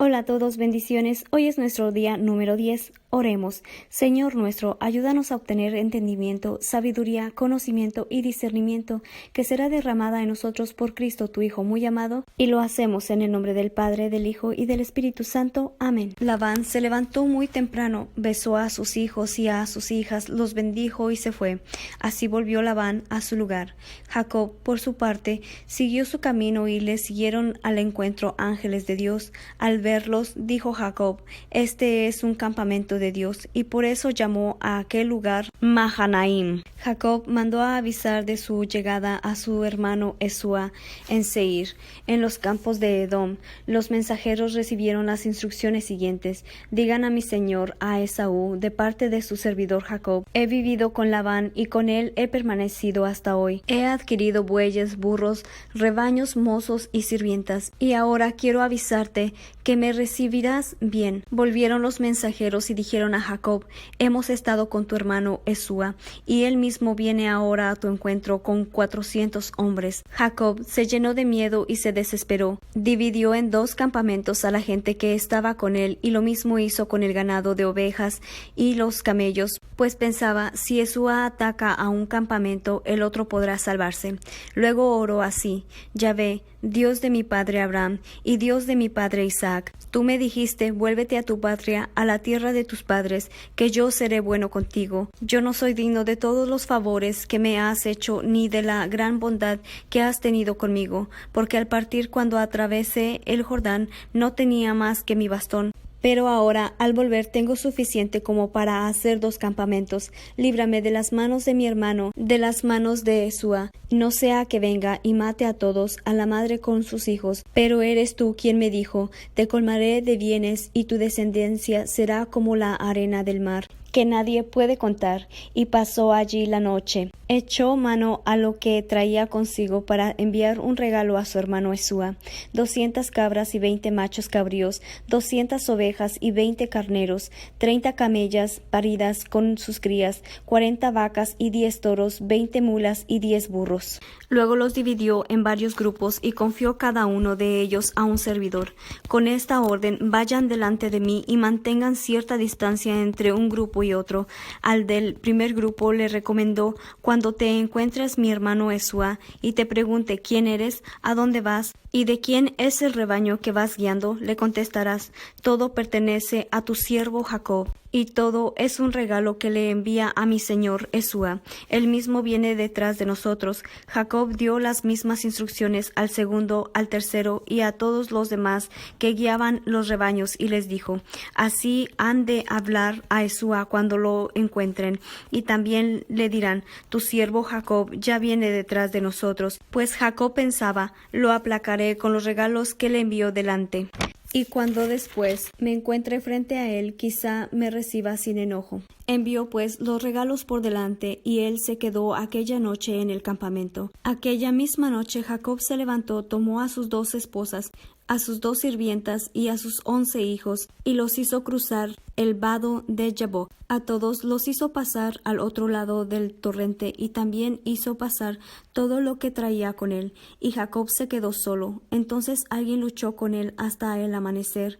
Hola a todos, bendiciones. Hoy es nuestro día número 10. Oremos. Señor nuestro, ayúdanos a obtener entendimiento, sabiduría, conocimiento y discernimiento que será derramada en nosotros por Cristo, tu Hijo muy amado. Y lo hacemos en el nombre del Padre, del Hijo y del Espíritu Santo. Amén. Labán se levantó muy temprano, besó a sus hijos y a sus hijas, los bendijo y se fue. Así volvió Labán a su lugar. Jacob, por su parte, siguió su camino y le siguieron al encuentro ángeles de Dios. Al verlos, dijo Jacob: Este es un campamento de Dios, y por eso llamó a aquel lugar Mahanaim. Jacob mandó a avisar de su llegada a su hermano Esau en Seir, en los campos de Edom. Los mensajeros recibieron las instrucciones siguientes: Digan a mi señor, a Esaú, de parte de su servidor Jacob: He vivido con Labán y con él he permanecido hasta hoy. He adquirido bueyes, burros, rebaños, mozos y sirvientas, y ahora quiero avisarte que me recibirás bien. Volvieron los mensajeros y dijeron a Jacob: Hemos estado con tu hermano Esau, y él mismo viene ahora a tu encuentro con 400 hombres. Jacob se llenó de miedo y se desesperó. Dividió en 2 campamentos a la gente que estaba con él, y lo mismo hizo con el ganado de ovejas y los camellos, pues pensaba: si Esau ataca a un campamento, el otro podrá salvarse. Luego oró así: Yahvé, Dios de mi padre Abraham y Dios de mi padre Isaac, tú me dijiste: vuélvete a tu patria, a la tierra de tus padres, que yo seré bueno contigo. Yo no soy digno de todos los favores que me has hecho, ni de la gran bondad que has tenido conmigo, porque al partir, cuando atravesé el Jordán, no tenía más que mi bastón. Pero ahora, al volver, tengo suficiente como para hacer 2 campamentos. Líbrame de las manos de mi hermano, de las manos de Esau, no sea que venga y mate a todos, a la madre con sus hijos. Pero eres tú quien me dijo: Te colmaré de bienes, y tu descendencia será como la arena del mar, que nadie puede contar. Y pasó allí la noche. Echó mano a lo que traía consigo para enviar un regalo a su hermano Esau: 200 cabras y 20 machos cabríos, 200 ovejas y 20 carneros, 30 camellas paridas con sus crías, 40 vacas y 10 toros, 20 mulas y 10 burros. Luego los dividió en varios grupos y confió cada uno de ellos a un servidor. Con esta orden: vayan delante de mí y mantengan cierta distancia entre un grupo y otro. Al del primer grupo le recomendó: cuando te encuentres mi hermano Esau y te pregunte: ¿quién eres? ¿A dónde vas? ¿Y de quién es el rebaño que vas guiando? Le contestarás: todo pertenece a tu siervo Jacob, y todo es un regalo que le envía a mi señor Esau. Él mismo viene detrás de nosotros. Jacob dio las mismas instrucciones al segundo, al tercero y a todos los demás que guiaban los rebaños, y les dijo: así han de hablar a Esau cuando lo encuentren, y también le dirán: tu siervo Jacob ya viene detrás de nosotros. Pues Jacob pensaba: lo aplacaré con los regalos que le envió delante, y cuando después me encuentre frente a él, quizá me reciba sin enojo. Envió pues los regalos por delante, y él se quedó aquella noche en el campamento. Aquella misma noche Jacob se levantó, tomó a sus 2 esposas, a sus 2 sirvientas y a sus 11 hijos, y los hizo cruzar el vado de Jaboc. A todos los hizo pasar al otro lado del torrente, y también hizo pasar todo lo que traía con él, y Jacob se quedó solo. Entonces alguien luchó con él hasta el amanecer.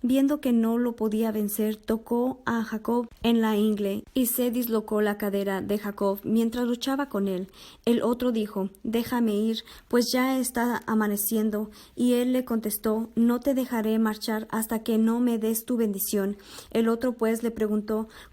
Viendo que no lo podía vencer, tocó a Jacob en la ingle, y se dislocó la cadera de Jacob mientras luchaba con él. El otro dijo: déjame ir, pues ya está amaneciendo. Y él le contestó: no te dejaré marchar hasta que no me des tu bendición. El otro pues le preguntó: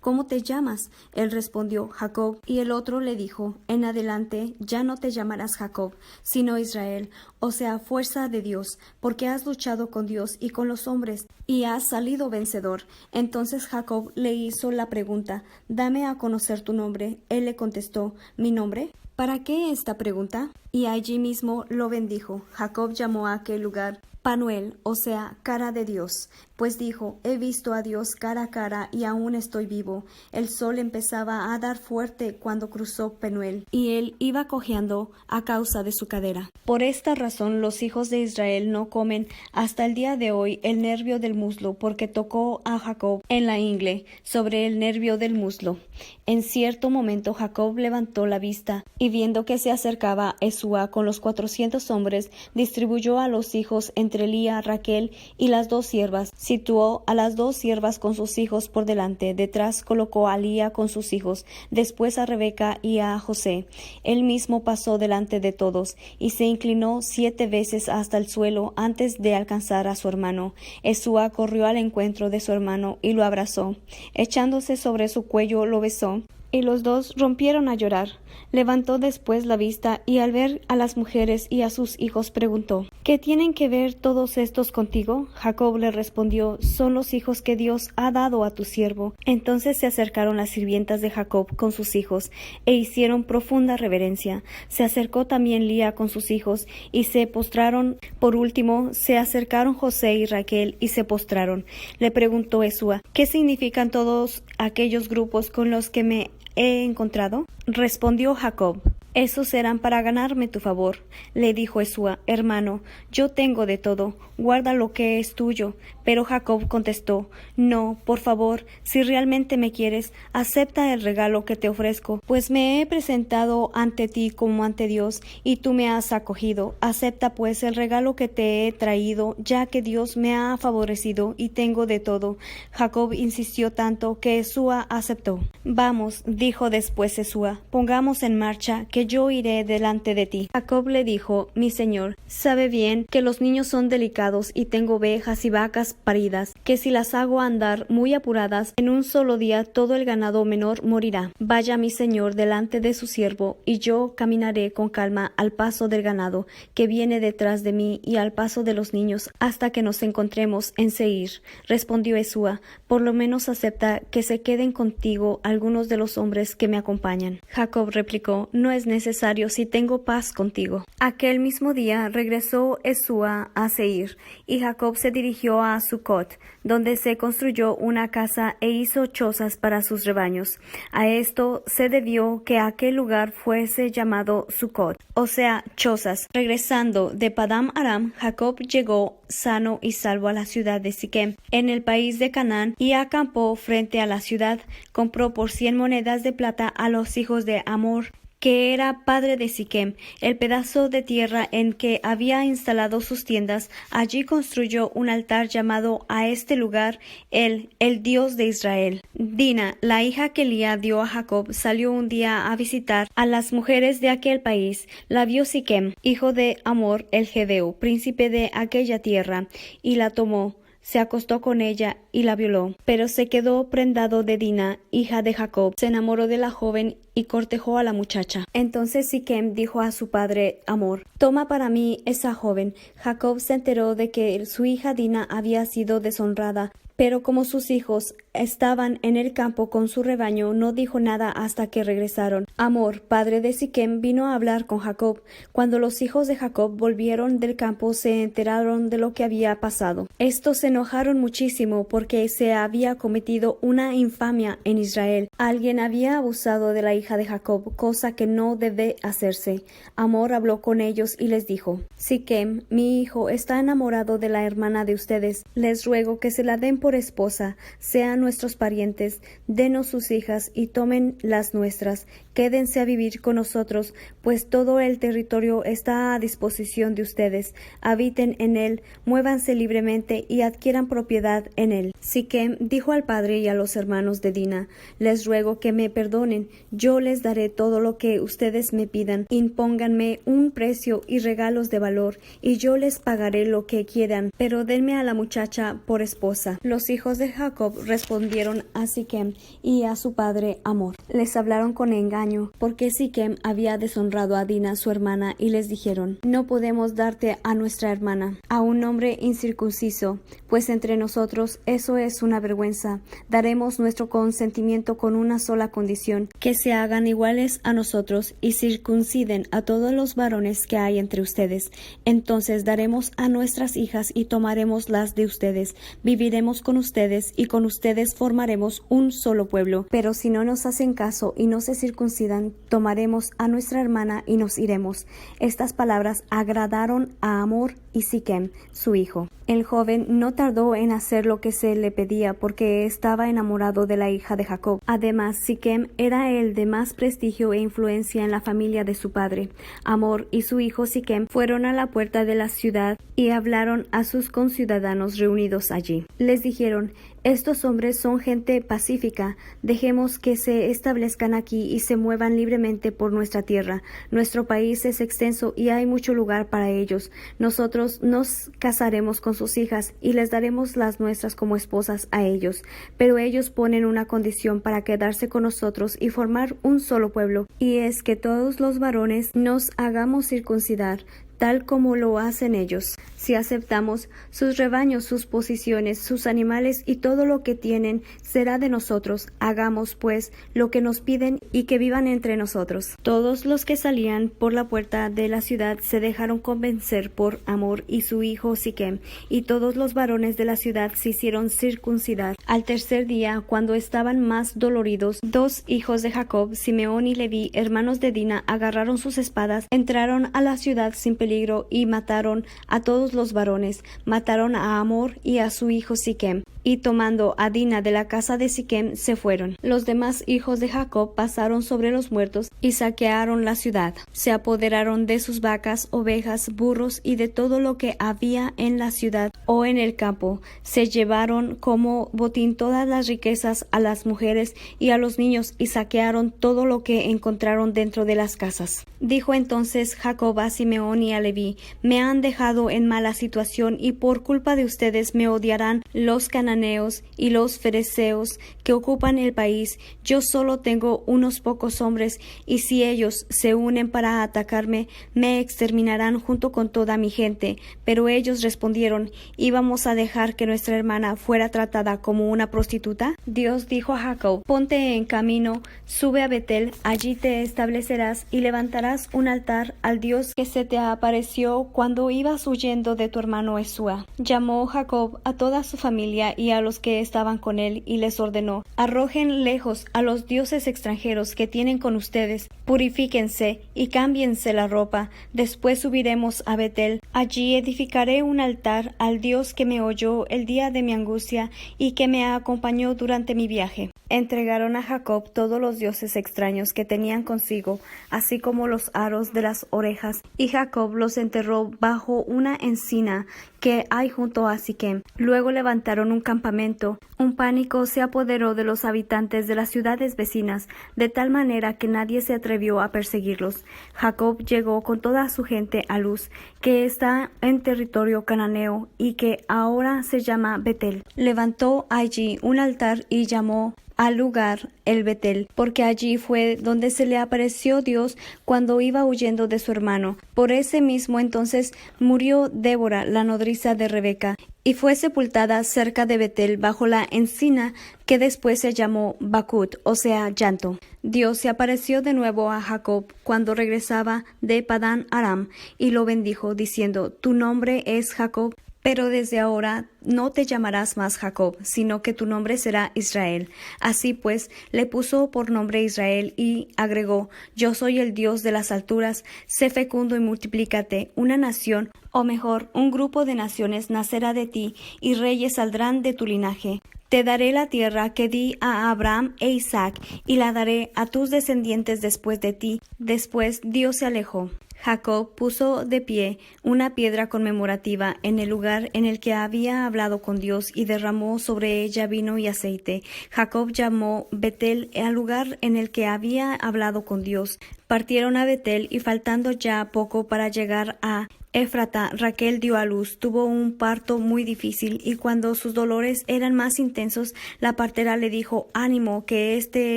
¿cómo te llamas? Él respondió: Jacob. Y el otro le dijo: en adelante ya no te llamarás Jacob, sino Israel, o sea, fuerza de Dios, porque has luchado con Dios y con los hombres, y has salido vencedor. Entonces Jacob le hizo la pregunta: dame a conocer tu nombre. Él le contestó: ¿mi nombre? ¿Para qué esta pregunta? Y allí mismo lo bendijo. Jacob llamó a aquel lugar Panuel, o sea, cara de Dios, pues dijo: he visto a Dios cara a cara y aún estoy vivo. El sol empezaba a dar fuerte cuando cruzó Penuel, y él iba cojeando a causa de su cadera. Por esta razón los hijos de Israel no comen hasta el día de hoy el nervio del muslo, porque tocó a Jacob en la ingle, sobre el nervio del muslo. En cierto momento Jacob levantó la vista, y viendo que se acercaba Esau con los 400 hombres, distribuyó a los hijos entre entre Lía, Raquel y las 2 siervas. Situó a las 2 siervas con sus hijos por delante, detrás colocó a Lía con sus hijos, después a Rebeca y a José. Él mismo pasó delante de todos, y se inclinó 7 veces hasta el suelo antes de alcanzar a su hermano. Esúa corrió al encuentro de su hermano y lo abrazó. Echándose sobre su cuello lo besó, y los dos rompieron a llorar. Levantó después la vista y al ver a las mujeres y a sus hijos preguntó: ¿Qué tienen que ver todos estos contigo? Jacob le respondió: son los hijos que Dios ha dado a tu siervo. Entonces se acercaron las sirvientas de Jacob con sus hijos e hicieron profunda reverencia. Se acercó también Lía con sus hijos y se postraron. Por último se acercaron José y Raquel y se postraron. Le preguntó Esúa: ¿qué significan todos aquellos grupos con los que me he encontrado? Respondió Jacob: esos eran para ganarme tu favor. Le dijo Esúa: hermano, yo tengo de todo, guarda lo que es tuyo. Pero Jacob contestó: no, por favor, si realmente me quieres, acepta el regalo que te ofrezco, pues me he presentado ante ti como ante Dios, y tú me has acogido. Acepta pues el regalo que te he traído, ya que Dios me ha favorecido y tengo de todo. Jacob insistió tanto que Esúa aceptó. Vamos, dijo después Esúa, pongamos en marcha, que yo iré delante de ti. Jacob le dijo: mi señor sabe bien que los niños son delicados y tengo ovejas y vacas paridas, que si las hago andar muy apuradas, en un solo día todo el ganado menor morirá. Vaya mi señor delante de su siervo, y yo caminaré con calma al paso del ganado que viene detrás de mí y al paso de los niños hasta que nos encontremos en Seir. Respondió Esúa: por lo menos acepta que se queden contigo algunos de los hombres que me acompañan. Jacob replicó: no es necesario si tengo paz contigo. Aquel mismo día regresó Esúa a Seir, y Jacob se dirigió a Sucot, donde se construyó una casa e hizo chozas para sus rebaños. A esto se debió que aquel lugar fuese llamado Sucot, o sea, chozas. Regresando de Padam Aram, Jacob llegó sano y salvo a la ciudad de Siquem, en el país de Canaán, y acampó frente a la ciudad. Compró por 100 monedas de plata a los hijos de Hamor, que era padre de Siquem, el pedazo de tierra en que había instalado sus tiendas. Allí construyó un altar llamado a este lugar el Dios de Israel. Dina, la hija que Lía dio a Jacob, salió un día a visitar a las mujeres de aquel país. La vio Siquem, hijo de Hamor el Gedeo, príncipe de aquella tierra, y la tomó. Se acostó con ella y la violó, pero se quedó prendado de Dina, hija de Jacob. Se enamoró de la joven y cortejó a la muchacha. Entonces Siquem dijo a su padre Hamor: toma para mí esa joven. Jacob se enteró de que su hija Dina había sido deshonrada, pero como sus hijos estaban en el campo con su rebaño, no dijo nada hasta que regresaron. Hamor, padre de Siquem, vino a hablar con Jacob. Cuando los hijos de Jacob volvieron del campo, se enteraron de lo que había pasado. Estos se enojaron muchísimo porque se había cometido una infamia en Israel. Alguien había abusado de la hija de Jacob, cosa que no debe hacerse. Hamor habló con ellos y les dijo: Siquem, mi hijo, está enamorado de la hermana de ustedes. Les ruego que se la den por esposa, sean nuestros parientes, denos sus hijas y tomen las nuestras. Quédense a vivir con nosotros, pues todo el territorio está a disposición de ustedes. Habiten en él, muévanse libremente y adquieran propiedad en él. Siquem dijo al padre y a los hermanos de Dina: les ruego que me perdonen, yo les daré todo lo que ustedes me pidan. Impónganme un precio y regalos de valor, y yo les pagaré lo que quieran, pero denme a la muchacha por esposa. Los hijos de Jacob respondieron a Siquem y a su padre Hamor. Les hablaron con engaño, porque Siquem había deshonrado a Dina su hermana, y les dijeron: no podemos darte a nuestra hermana, a un hombre incircunciso, pues entre nosotros eso es una vergüenza. Daremos nuestro consentimiento con una sola condición: que se hagan iguales a nosotros y circunciden a todos los varones que hay entre ustedes. Entonces daremos a nuestras hijas y tomaremos las de ustedes. Viviremos con ustedes y con ustedes formaremos un solo pueblo. Pero si no nos hacen caso y no se circuncidan, tomaremos a nuestra hermana y nos iremos. Estas palabras agradaron a Hamor y Siquem, su hijo. El joven no tardó en hacer lo que se le le pedía porque estaba enamorado de la hija de Jacob. Además, Siquem era el de más prestigio e influencia en la familia de su padre. Hamor y su hijo Siquem fueron a la puerta de la ciudad y hablaron a sus conciudadanos reunidos allí. Les dijeron: estos hombres son gente pacífica, dejemos que se establezcan aquí y se muevan libremente por nuestra tierra. Nuestro país es extenso y hay mucho lugar para ellos. Nosotros nos casaremos con sus hijas y les daremos las nuestras como esposas a ellos. Pero ellos ponen una condición para quedarse con nosotros y formar un solo pueblo, y es que todos los varones nos hagamos circuncidar, tal como lo hacen ellos. Si aceptamos, sus rebaños, sus posiciones, sus animales y todo lo que tienen será de nosotros. Hagamos, pues, lo que nos piden y que vivan entre nosotros. Todos los que salían por la puerta de la ciudad se dejaron convencer por Hamor y su hijo Siquem, y todos los varones de la ciudad se hicieron circuncidar. Al tercer día, cuando estaban más doloridos, 2 hijos de Jacob, Simeón y Leví, hermanos de Dina, agarraron sus espadas, entraron a la ciudad sin peligro y mataron a todos los varones. Mataron a Hamor y a su hijo Siquem, y tomando a Dina de la casa de Siquem se fueron. Los demás hijos de Jacob pasaron sobre los muertos y saquearon la ciudad. Se apoderaron de sus vacas, ovejas, burros y de todo lo que había en la ciudad o en el campo. Se llevaron como botín todas las riquezas, a las mujeres y a los niños, y saquearon todo lo que encontraron dentro de las casas. Dijo entonces Jacob a Simeón y a Leví: me han dejado en mala situación, y por culpa de ustedes me odiarán los cananeos y los fereceos que ocupan el país. Yo solo tengo unos pocos hombres, y si ellos se unen para atacarme, me exterminarán junto con toda mi gente. Pero ellos respondieron: ¿íbamos a dejar que nuestra hermana fuera tratada como una prostituta? Dios dijo a Jacob: ponte en camino, sube a Betel, allí te establecerás y levantarás un altar al Dios que se te apareció cuando ibas huyendo de tu hermano Esúa. Llamó Jacob a toda su familia y a los que estaban con él, y les ordenó: arrojen lejos a los dioses extranjeros que tienen con ustedes, purifíquense y cámbiense la ropa. Después subiremos a Betel. Allí edificaré un altar al Dios que me oyó el día de mi angustia y que me acompañó durante mi viaje. Entregaron a Jacob todos los dioses extraños que tenían consigo, así como los aros de las orejas, y Jacob los enterró bajo una encina que hay junto a Siquem. Luego levantaron un campamento. Un pánico se apoderó de los habitantes de las ciudades vecinas, de tal manera que nadie se atrevió a perseguirlos. Jacob llegó con toda su gente a Luz, que está en territorio cananeo y que ahora se llama Betel. Levantó allí un altar y llamó al lugar el Betel, porque allí fue donde se le apareció Dios cuando iba huyendo de su hermano. Por ese mismo entonces murió Débora, la nodriza de Rebeca, y fue sepultada cerca de Betel bajo la encina que después se llamó Bacut, o sea, llanto. Dios se apareció de nuevo a Jacob cuando regresaba de Padán Aram y lo bendijo, diciendo: tu nombre es Jacob, pero desde ahora no te llamarás más Jacob, sino que tu nombre será Israel. Así pues, le puso por nombre Israel y agregó: yo soy el Dios de las alturas, sé fecundo y multiplícate. Una nación, o mejor, un grupo de naciones nacerá de ti, y reyes saldrán de tu linaje. Te daré la tierra que di a Abraham e Isaac, y la daré a tus descendientes después de ti. Después Dios se alejó. Jacob puso de pie una piedra conmemorativa en el lugar en el que había hablado con Dios y derramó sobre ella vino y aceite. Jacob llamó Betel al lugar en el que había hablado con Dios. Partieron a Betel y faltando ya poco para llegar a Éfrata, Raquel dio a luz, tuvo un parto muy difícil y cuando sus dolores eran más intensos, la partera le dijo: ánimo, que este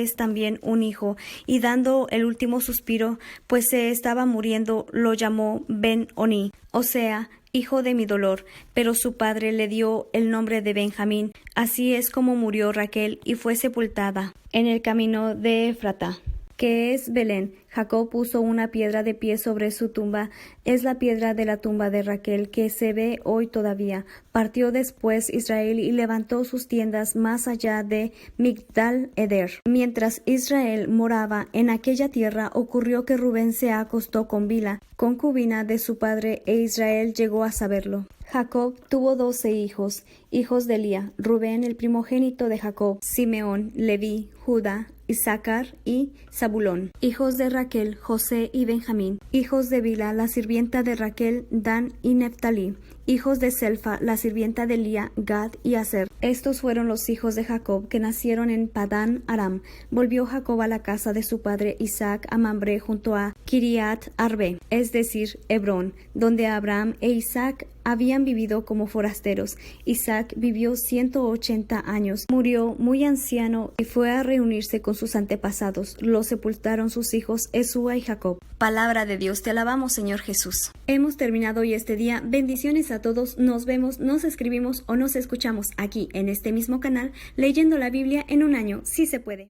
es también un hijo, y dando el último suspiro, pues se estaba muriendo, lo llamó Ben-Oni, o sea, hijo de mi dolor, pero su padre le dio el nombre de Benjamín. Así es como murió Raquel y fue sepultada en el camino de Éfrata, que es Belén. Jacob puso una piedra de pie sobre su tumba. Es la piedra de la tumba de Raquel que se ve hoy todavía. Partió después Israel y levantó sus tiendas más allá de Migdal Eder. Mientras Israel moraba en aquella tierra, ocurrió que Rubén se acostó con Bila, concubina de su padre, e Israel llegó a saberlo. Jacob tuvo 12 hijos, hijos de Lía, Rubén el primogénito de Jacob, Simeón, Leví, Judá, Isaacar y Zabulón. Hijos de Raquel, José y Benjamín. Hijos de Bilha, la sirvienta de Raquel, Dan y Neftalí. Hijos de Selfa, la sirvienta de Lía, Gad y Aser. Estos fueron los hijos de Jacob que nacieron en Padán Aram. Volvió Jacob a la casa de su padre Isaac a Mamre junto a Kiriat Arbe, es decir, Hebrón, donde Abraham e Isaac habían vivido como forasteros. Isaac vivió 180 años, murió muy anciano y fue a reunirse con sus antepasados. Lo sepultaron sus hijos Esúa y Jacob. Palabra de Dios, te alabamos, Señor Jesús. Hemos terminado hoy este día. Bendiciones a todos. Nos vemos, nos escribimos o nos escuchamos aquí en este mismo canal leyendo la Biblia en un año, si se puede.